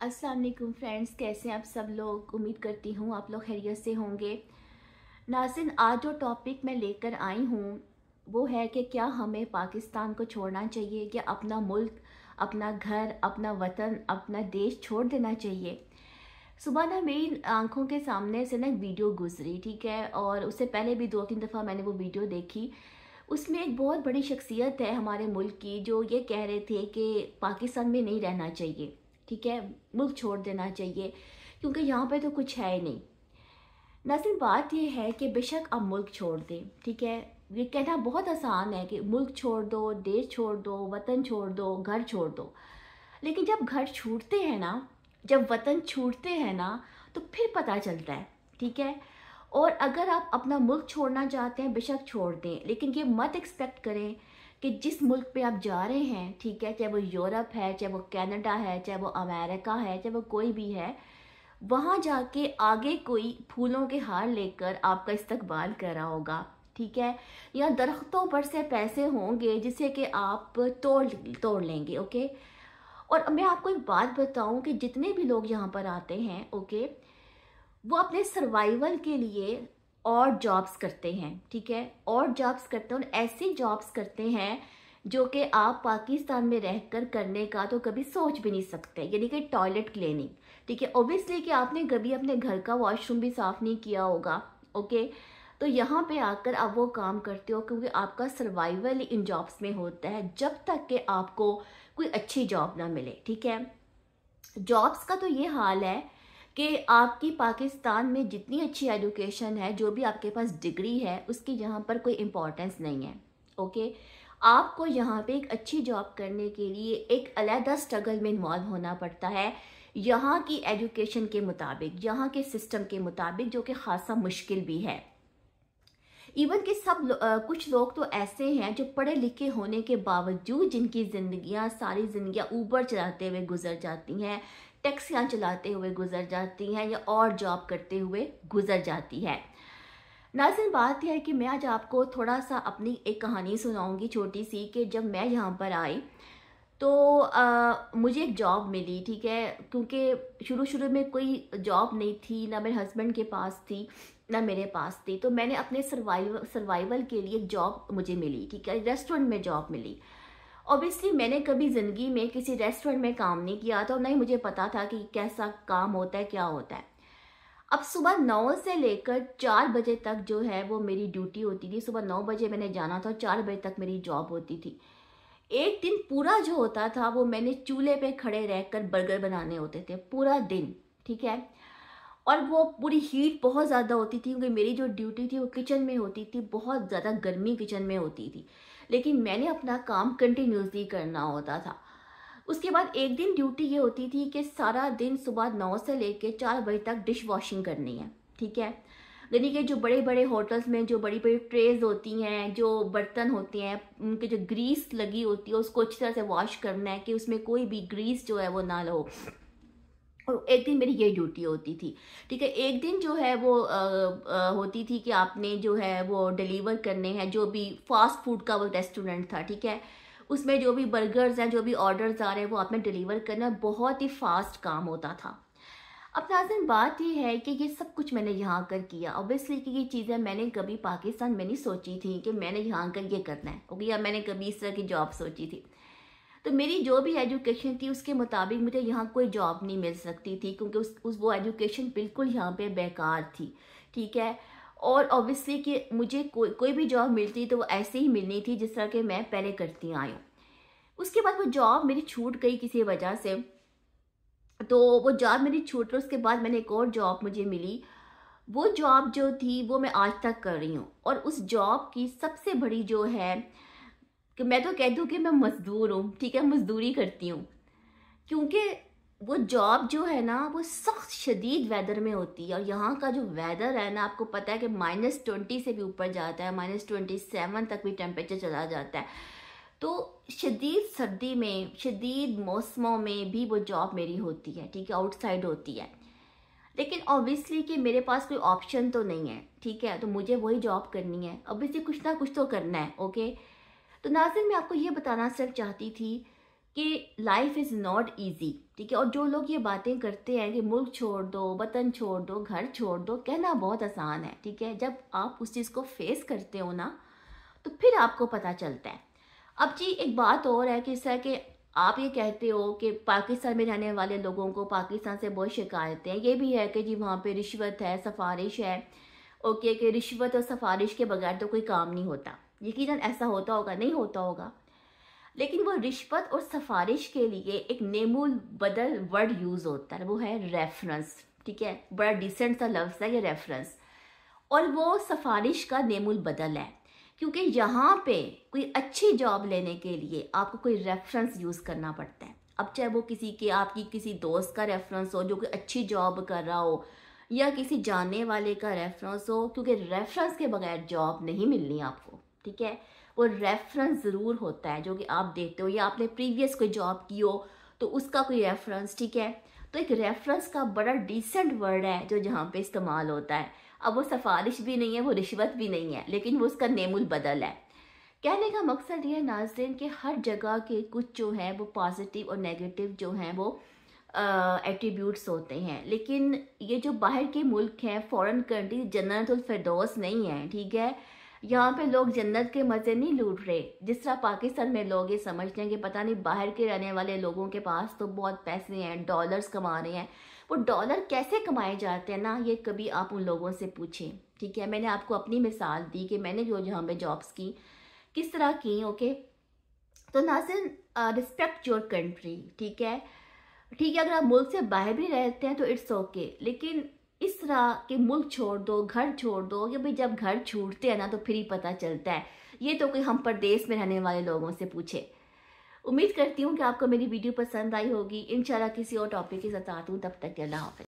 अस्सलाम वालेकुम फ्रेंड्स, कैसे हैं आप सब लोग। उम्मीद करती हूँ आप लोग खैरियत से होंगे। नाज़रीन, आज जो टॉपिक मैं लेकर आई हूँ वो है कि क्या हमें पाकिस्तान को छोड़ना चाहिए, क्या अपना मुल्क, अपना घर, अपना वतन, अपना देश छोड़ देना चाहिए। सुबह ना मेरी आंखों के सामने से ना एक वीडियो गुजरी, ठीक है, और उससे पहले भी 2-3 दफ़ा मैंने वो वीडियो देखी। उसमें एक बहुत बड़ी शख्सियत है हमारे मुल्क की जो ये कह रहे थे कि पाकिस्तान में नहीं रहना चाहिए, ठीक है, मुल्क छोड़ देना चाहिए क्योंकि यहाँ पे तो कुछ है ही नहीं। नाज़रीन, बात ये है कि बेशक आप मुल्क छोड़ दें, ठीक है, ये कहना बहुत आसान है कि मुल्क छोड़ दो, देश छोड़ दो, वतन छोड़ दो, घर छोड़ दो। लेकिन जब घर छूटते हैं ना, जब वतन छूटते हैं ना, तो फिर पता चलता है, ठीक है। और अगर आप अपना मुल्क छोड़ना चाहते हैं बेशक छोड़ दें, लेकिन ये मत एक्सपेक्ट करें कि जिस मुल्क पे आप जा रहे हैं, ठीक है, चाहे वो यूरोप है, चाहे वो कनाडा है, चाहे वो अमेरिका है, चाहे वो कोई भी है, वहाँ जाके आगे कोई फूलों के हार लेकर आपका इस्तकबाल कर रहा होगा, ठीक है, या दरख्तों पर से पैसे होंगे जिसे कि आप तोड़ तोड़ लेंगे, ओके। और मैं आपको एक बात बताऊं कि जितने भी लोग यहाँ पर आते हैं, ओके, वो अपने सर्वाइवल के लिए और जॉब्स करते हैं, ठीक है, और जॉब्स करते हैं, और ऐसी जॉब्स करते हैं जो कि आप पाकिस्तान में रहकर करने का तो कभी सोच भी नहीं सकते, यानी कि टॉयलेट क्लीनिंग, ठीक है। ऑब्वियसली कि आपने कभी अपने घर का वॉशरूम भी साफ नहीं किया होगा, ओके, तो यहाँ पे आकर आप वो काम करते हो क्योंकि आपका सर्वाइवल इन जॉब्स में होता है जब तक कि आपको कोई अच्छी जॉब ना मिले, ठीक है। जॉब्स का तो ये हाल है कि आपकी पाकिस्तान में जितनी अच्छी एजुकेशन है, जो भी आपके पास डिग्री है, उसकी यहाँ पर कोई इम्पोर्टेंस नहीं है, ओके। आपको यहाँ पे एक अच्छी जॉब करने के लिए एक अलग स्ट्रगल में इन्वॉल्व होना पड़ता है, यहाँ की एजुकेशन के मुताबिक, यहाँ के सिस्टम के मुताबिक, जो कि खासा मुश्किल भी है। इवन कि कुछ लोग तो ऐसे हैं जो पढ़े लिखे होने के बावजूद जिनकी ज़िंदगियाँ, सारी ज़िंदगियाँ ऊबर चलाते हुए गुजर जाती हैं, टैक्सियाँ चलाते हुए गुजर जाती हैं, या और जॉब करते हुए गुजर जाती है। नाज़रीन, बात यह है कि मैं आज आपको थोड़ा सा अपनी एक कहानी सुनाऊंगी छोटी सी, कि जब मैं यहाँ पर आई तो मुझे एक जॉब मिली, ठीक है, क्योंकि शुरू शुरू में कोई जॉब नहीं थी, ना मेरे हस्बैंड के पास थी, ना मेरे पास थी, तो मैंने अपने सर्वाइवल के लिए एक जॉब मुझे मिली, ठीक है, रेस्टोरेंट में जॉब मिली। ऑब्वियसली मैंने कभी ज़िंदगी में किसी रेस्टोरेंट में काम नहीं किया था और नहीं मुझे पता था कि कैसा काम होता है, क्या होता है। अब सुबह 9 से लेकर 4 बजे तक जो है वो मेरी ड्यूटी होती थी। सुबह 9 बजे मैंने जाना था, 4 बजे तक मेरी जॉब होती थी। एक दिन पूरा जो होता था वो मैंने चूल्हे पे खड़े रहकर बर्गर बनाने होते थे, पूरा दिन, ठीक है। और वो पूरी हीट बहुत ज़्यादा होती थी क्योंकि मेरी जो ड्यूटी थी वो किचन में होती थी, बहुत ज़्यादा गर्मी किचन में होती थी, लेकिन मैंने अपना काम कंटिन्यूसली करना होता था। उसके बाद एक दिन ड्यूटी ये होती थी कि सारा दिन सुबह 9 से लेकर 4 बजे तक डिश वॉशिंग करनी है, ठीक है। यानी कि जो बड़े बड़े होटल्स में जो बड़ी बड़ी ट्रेज होती हैं, जो बर्तन होते हैं, उनके जो ग्रीस लगी होती है उसको अच्छी तरह से वॉश करना है कि उसमें कोई भी ग्रीस जो है वो ना हो। और एक दिन मेरी ये ड्यूटी होती थी, ठीक है। एक दिन जो है वो होती थी कि आपने जो है वो डिलीवर करने हैं, जो भी फास्ट फूड का वो रेस्टोरेंट था, ठीक है, उसमें जो भी बर्गर्स हैं, जो भी ऑर्डर्स आ रहे हैं वो आपने डिलीवर करना, बहुत ही फास्ट काम होता था। अब नाज़रीन, बात ये है कि ये सब कुछ मैंने यहाँ कर किया, ऑब्वियसली कि ये चीज़ें मैंने कभी पाकिस्तान में नहीं सोची थी कि मैंने यहाँ कर ये करना है, ओके, या मैंने कभी इस तरह की जॉब सोची थी। तो मेरी जो भी एजुकेशन थी उसके मुताबिक मुझे यहाँ कोई जॉब नहीं मिल सकती थी क्योंकि उस वो एजुकेशन बिल्कुल यहाँ पे बेकार थी, ठीक है। और ऑब्वियसली कि मुझे कोई भी जॉब मिलती तो वो ऐसे ही मिलनी थी जिस तरह के मैं पहले करती आई हूँ। उसके बाद वो जॉब मेरी छूट गई किसी वजह से, तो वो जॉब मेरी छूट गई। उसके बाद मैंने एक और जॉब मुझे मिली। वो जॉब जो थी वो मैं आज तक कर रही हूँ, और उस जॉब की सबसे बड़ी जो है कि मैं तो कह दूँ कि मैं मजदूर हूँ, ठीक है, मजदूरी करती हूँ, क्योंकि वो जॉब जो है ना वो सख्त शदीद वेदर में होती है। और यहाँ का जो वेदर है ना, आपको पता है कि -20 से भी ऊपर जाता है, -27 तक भी टेम्परेचर चला जाता है। तो शदीद सर्दी में, शदीद मौसमों में भी वो जॉब मेरी होती है, ठीक है, आउटसाइड होती है। लेकिन ऑब्वियसली कि मेरे पास कोई ऑप्शन तो नहीं है, ठीक है, तो मुझे वही जॉब करनी है, ऑब्वियसली कुछ ना कुछ तो करना है, ओके। तो नाज़रीन, मैं आपको ये बताना सिर्फ चाहती थी कि लाइफ इज़ नॉट ईजी, ठीक है। और जो लोग ये बातें करते हैं कि मुल्क छोड़ दो, वतन छोड़ दो, घर छोड़ दो, कहना बहुत आसान है, ठीक है। जब आप उस चीज़ को फेस करते हो ना तो फिर आपको पता चलता है। अब जी एक बात और है कि इस तरह के आप ये कहते हो कि पाकिस्तान में रहने वाले लोगों को पाकिस्तान से बहुत शिकायतें हैं, ये भी है कि जी वहाँ पे रिश्वत है, सिफारिश है, ओके, कि रिश्वत और सिफारिश के बगैर तो कोई काम नहीं होता। यकीनन ऐसा होता होगा, नहीं होता होगा, लेकिन वो रिश्वत और सिफारिश के लिए एक नेमुल बदल वर्ड यूज़ होता है, वो है रेफरेंस, ठीक है। बड़ा डिसेंट सा लफ्ज़ है ये रेफरेंस, और वो सिफारिश का नेमुल बदल है, क्योंकि यहाँ पे कोई अच्छी जॉब लेने के लिए आपको कोई रेफरेंस यूज़ करना पड़ता है। अब चाहे वो किसी के आपकी किसी दोस्त का रेफरेंस हो जो कि अच्छी जॉब कर रहा हो, या किसी जानने वाले का रेफरेंस हो, क्योंकि रेफरेंस के बगैर जॉब नहीं मिलनी आपको, ठीक है। वो रेफरेंस ज़रूर होता है जो कि आप देते हो, या आपने प्रीवियस कोई जॉब की हो तो उसका कोई रेफरेंस, ठीक है। तो एक रेफरेंस का बड़ा डिसेंट वर्ड है जो जहाँ पे इस्तेमाल होता है। अब वो सिफारिश भी नहीं है, वो रिश्वत भी नहीं है, लेकिन वो उसका नेमुल बदल है। कहने का मकसद ये है नाज़रीन कि हर जगह के कुछ जो है वो पॉजिटिव और नेगेटिव जो हैं वो एट्रीब्यूट्स होते हैं, लेकिन ये जो बाहर के मुल्क हैं, फॉरेन कंट्री, जन्नतुल फिरदौस नहीं है, ठीक है। यहाँ पे लोग जन्नत के मज़े नहीं लूट रहे। जिस तरह पाकिस्तान में लोग ये समझते हैं कि पता नहीं बाहर के रहने वाले लोगों के पास तो बहुत पैसे हैं, डॉलर्स कमा रहे हैं। वो डॉलर कैसे कमाए जाते हैं ना, ये कभी आप उन लोगों से पूछें, ठीक है। मैंने आपको अपनी मिसाल दी कि मैंने जो जहाँ पे जॉब्स की किस तरह की, ओके। तो नाज़रीन, रिस्पेक्ट योर कंट्री, ठीक है, ठीक है। अगर आप मुल्क से बाहर भी रहते हैं तो इट्स ओके, लेकिन इस तरह के मुल्क छोड़ दो, घर छोड़ दो, कि भाई जब घर छूटते हैं ना तो फिर ही पता चलता है। ये तो कोई हम परदेश में रहने वाले लोगों से पूछे। उम्मीद करती हूँ कि आपको मेरी वीडियो पसंद आई होगी। इंशाल्लाह किसी और टॉपिक के साथ आती हूँ, तब तक के अल्लाह हाफ़िज़।